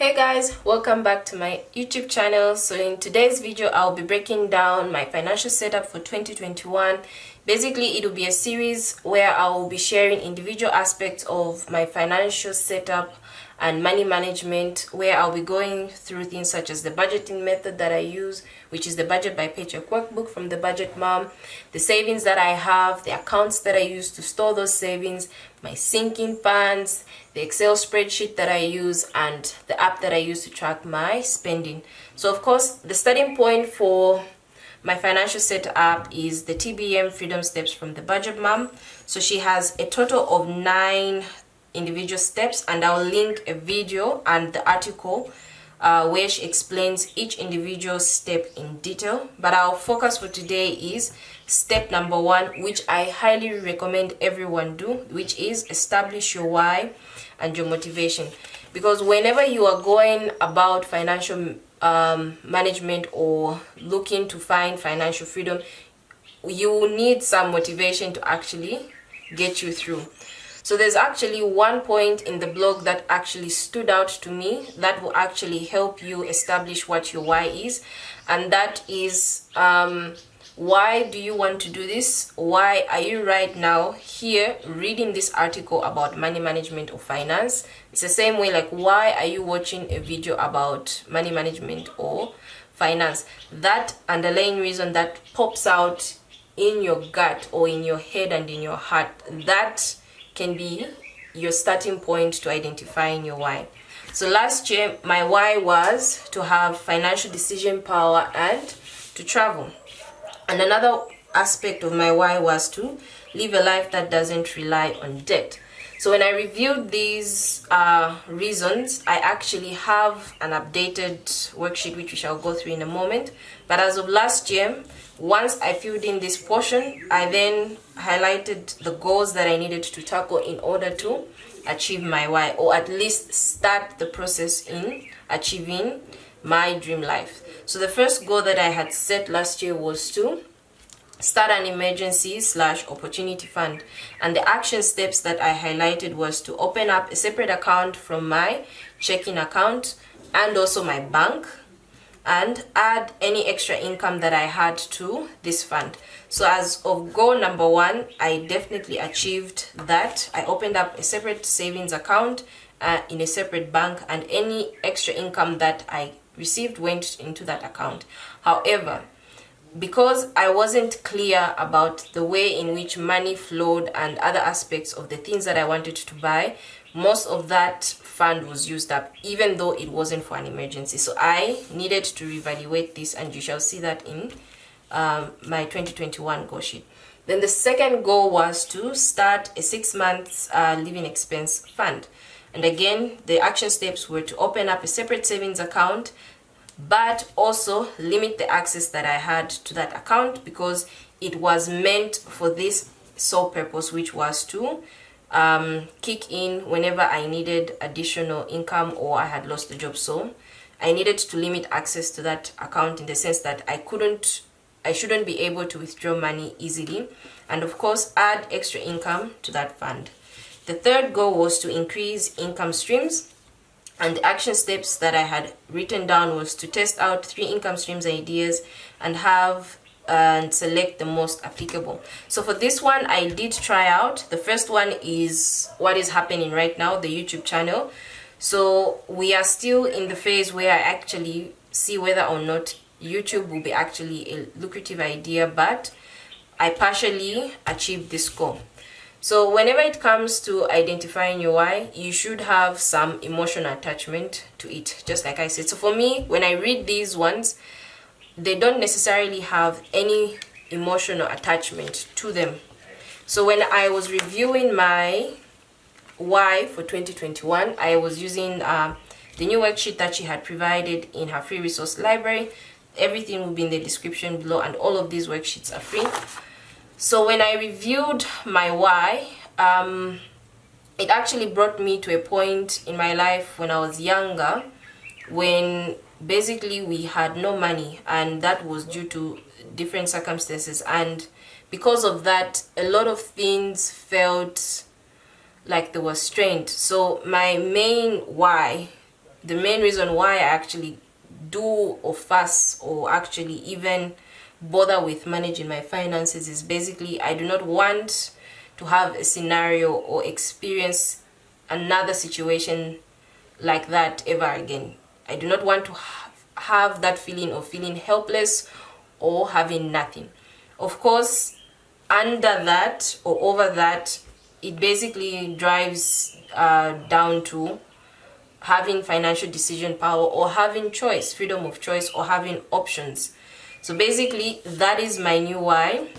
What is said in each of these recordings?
Hey guys, welcome back to my YouTube channel. So in today's video I'll be breaking down my financial setup for 2021. Basically it will be a series where I will be sharing individual aspects of my financial setup and money management, where I'll be going through things such as the budgeting method that I use, which is the budget by paycheck workbook from the Budget Mom, the savings that I have, the accounts that I use to store those savings, my sinking funds, the Excel spreadsheet that I use, and the app that I use to track my spending. So of course the starting point for my financial setup is the TBM Freedom Steps from the Budget Mom. So she has a total of 9 individual steps, and I'll link a video and the article where she explains each individual step in detail. But our focus for today is step number 1, which I highly recommend everyone do, which is establish your why and your motivation. Because whenever you are going about financial management or looking to find financial freedom, you will need some motivation to actually get you through. So there's actually one point in the blog that actually stood out to me that will actually help you establish what your why is, and that is why do you want to do this? Why are you right now here reading this article about money management or finance? It's the same way, like, why are you watching a video about money management or finance? That underlying reason that pops out in your gut or in your head and in your heart, that can be your starting point to identifying your why. So last year my why was to have financial decision power and to travel. And another aspect of my why was to live a life that doesn't rely on debt. So when I reviewed these reasons, I actually have an updated worksheet which we shall go through in a moment. But as of last year, once I filled in this portion, I then highlighted the goals that I needed to tackle in order to achieve my why, or at least start the process in achieving my dream life. So the first goal that I had set last year was to start an emergency/opportunity fund, and the action steps that I highlighted was to open up a separate account from my checking account and also my bank, and add any extra income that I had to this fund. So as of goal number 1, I definitely achieved that. I opened up a separate savings account in a separate bank, and any extra income that I received went into that account. However, because I wasn't clear about the way in which money flowed and other aspects of the things that I wanted to buy, most of that fund was used up, even though it wasn't for an emergency. So I needed to reevaluate this, and you shall see that in my 2021 goal sheet. Then the second goal was to start a 6 months living expense fund. And again, the action steps were to open up a separate savings account, but also limit the access that I had to that account, because it was meant for this sole purpose, which was to kick in whenever I needed additional income or I had lost the job. So I needed to limit access to that account in the sense that I shouldn't be able to withdraw money easily, and of course add extra income to that fund. The third goal was to increase income streams, and the action steps that I had written down was to test out 3 income streams ideas and select the most applicable. So for this one, I did try out. The first one is what is happening right now, the YouTube channel. So we are still in the phase where I actually see whether or not YouTube will be actually a lucrative idea, but I partially achieved this goal. So whenever it comes to identifying your why, you should have some emotional attachment to it, just like I said. So for me, when I read these ones, they don't necessarily have any emotional attachment to them. So when I was reviewing my why for 2021, I was using the new worksheet that she had provided in her free resource library. Everything will be in the description below, and all of these worksheets are free. So when I reviewed my why, it actually brought me to a point in my life when I was younger, when basically we had no money, and that was due to different circumstances, and because of that a lot of things felt like they were strained. So my main why the main reason why I actually do or fuss or actually even bother with managing my finances is basically I do not want to have a scenario or experience another situation like that ever again. I do not want to have that feeling of feeling helpless or having nothing. Of course, under that or over that, it basically drives down to having financial decision power or having choice, freedom of choice, or having options. So basically, that is my new why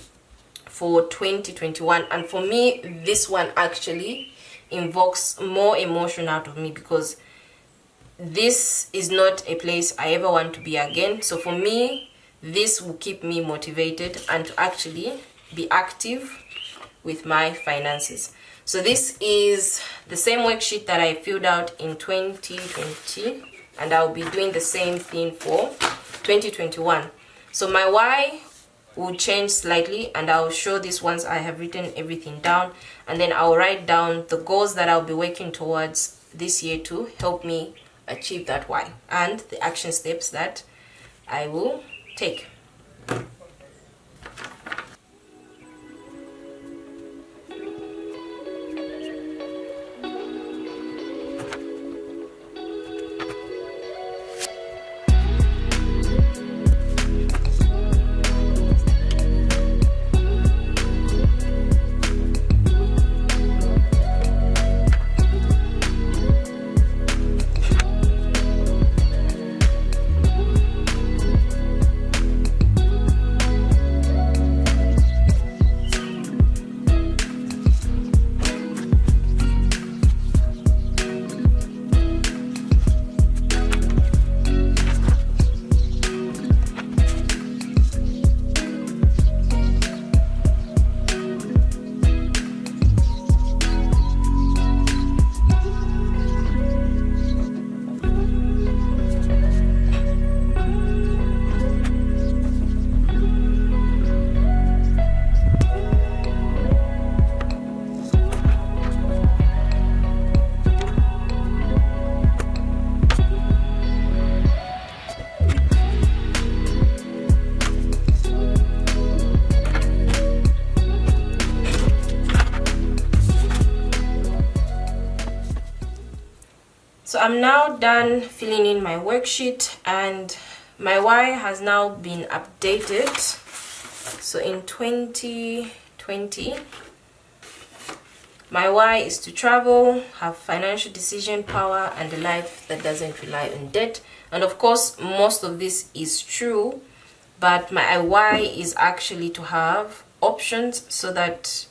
for 2021. And for me, this one actually invokes more emotion out of me, because this is not a place I ever want to be again. So for me, this will keep me motivated and to actually be active with my finances. So this is the same worksheet that I filled out in 2020, and I'll be doing the same thing for 2021. So my why will change slightly, and I'll show this once I have written everything down, and then I'll write down the goals that I'll be working towards this year to help me achieve that why, and the action steps that I will take. So I'm now done filling in my worksheet, and my why has now been updated. So in 2020, my why is to travel, have financial decision power, and a life that doesn't rely on debt. And of course, most of this is true, but my why is actually to have options so that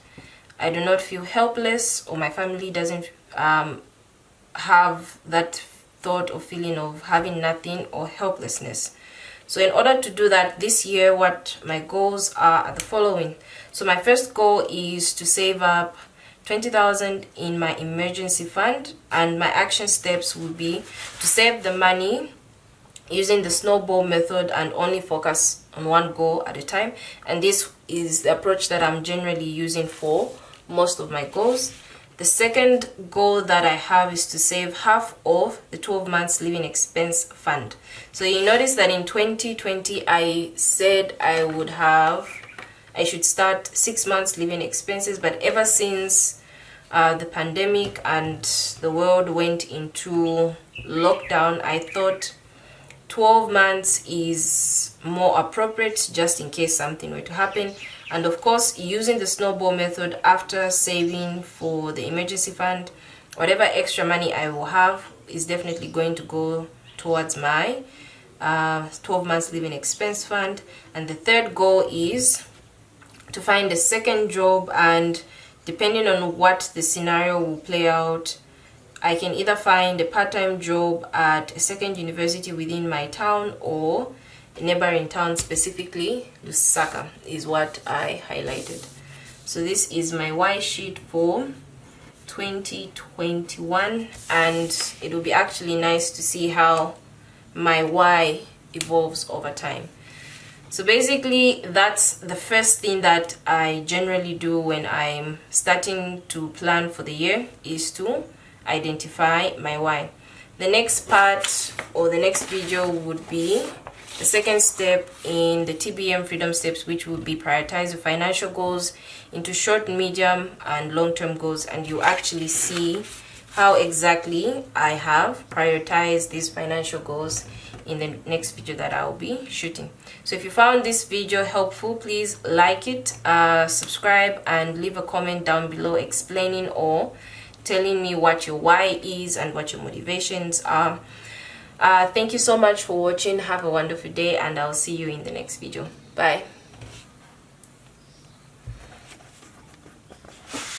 I do not feel helpless, or my family doesn't have that thought or feeling of having nothing or helplessness. So in order to do that this year, what my goals are the following. So my first goal is to save up 20,000 in my emergency fund, and my action steps would be to save the money using the snowball method and only focus on one goal at a time. And this is the approach that I'm generally using for most of my goals. The second goal that I have is to save half of the 12 months living expense fund. So you notice that in 2020 I said I should start 6 months living expenses, but ever since the pandemic and the world went into lockdown, I thought 12 months is more appropriate just in case something were to happen. And of course, using the snowball method, after saving for the emergency fund, whatever extra money I will have is definitely going to go towards my 12 months living expense fund. And the third goal is to find a second job, and depending on what the scenario will play out, I can either find a part-time job at a second university within my town or a neighboring town, specifically Lusaka is what I highlighted. So this is my why sheet for 2021, and it will be actually nice to see how my why evolves over time. So basically, that's the first thing that I generally do when I'm starting to plan for the year, is to identify my why. The next part or the next video would be the second step in the TBM freedom steps, which would be prioritize your financial goals into short, medium, and long-term goals, and you actually see how exactly I have prioritized these financial goals in the next video that I'll be shooting. So if you found this video helpful, please like it, subscribe, and leave a comment down below explaining or telling me what your why is and what your motivations are. Thank you so much for watching. Have a wonderful day, and I'll see you in the next video. Bye.